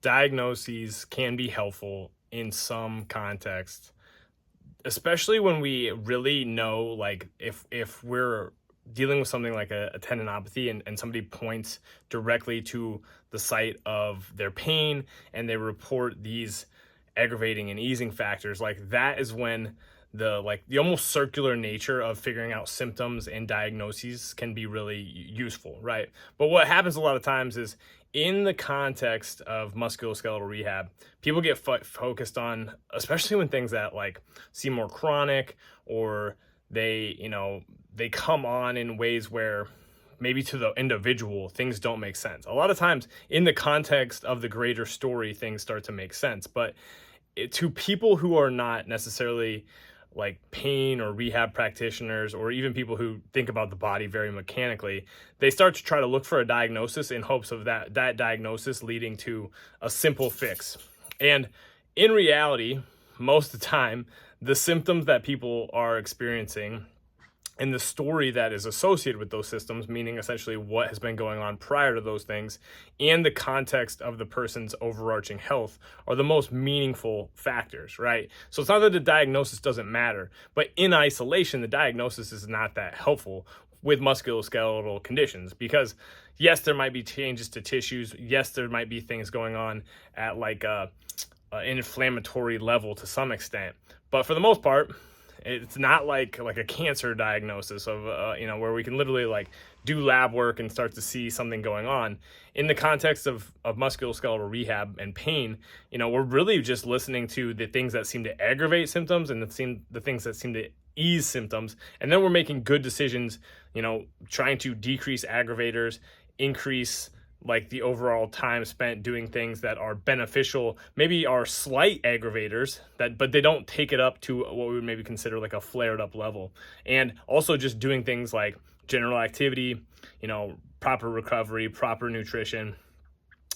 diagnoses can be helpful in some context, especially when we really know, like, if we're dealing with something like a tendinopathy, and somebody points directly to the site of their pain and they report these aggravating and easing factors. Like, that is when the almost circular nature of figuring out symptoms and diagnoses can be really useful, right? But what happens a lot of times is, in the context of musculoskeletal rehab, people get focused on, especially when things that like seem more chronic, or they come on in ways where maybe to the individual things don't make sense. A lot of times in the context of the greater story, things start to make sense, but to people who are not necessarily like pain or rehab practitioners, or even people who think about the body very mechanically, they start to try to look for a diagnosis in hopes of that diagnosis leading to a simple fix. And in reality, most of the time, the symptoms that people are experiencing and the story that is associated with those systems, meaning essentially what has been going on prior to those things, and the context of the person's overarching health, are the most meaningful factors, right? So it's not that the diagnosis doesn't matter, but in isolation, the diagnosis is not that helpful with musculoskeletal conditions, because yes, there might be changes to tissues. Yes, there might be things going on at like an inflammatory level to some extent, but for the most part, it's not like a cancer diagnosis of where we can literally like do lab work and start to see something going on. In the context of musculoskeletal rehab and pain, we're really just listening to the things that seem to aggravate symptoms and the things that seem to ease symptoms, and then we're making good decisions, trying to decrease aggravators, increase like the overall time spent doing things that are beneficial, maybe are slight aggravators, but they don't take it up to what we would maybe consider like a flared up level. And also just doing things like general activity, proper recovery, proper nutrition,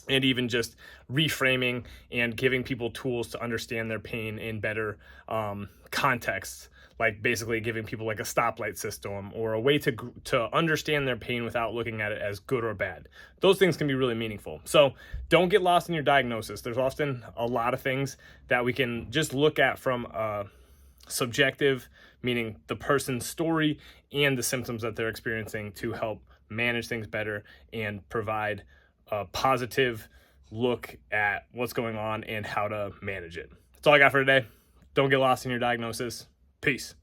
and even just reframing and giving people tools to understand their pain in better contexts, like basically giving people like a stoplight system or a way to understand their pain without looking at it as good or bad. Those things can be really meaningful. So don't get lost in your diagnosis. There's often a lot of things that we can just look at from a subjective, meaning the person's story and the symptoms that they're experiencing, to help manage things better and provide a positive look at what's going on and how to manage it. That's all I got for today. Don't get lost in your diagnosis. Peace.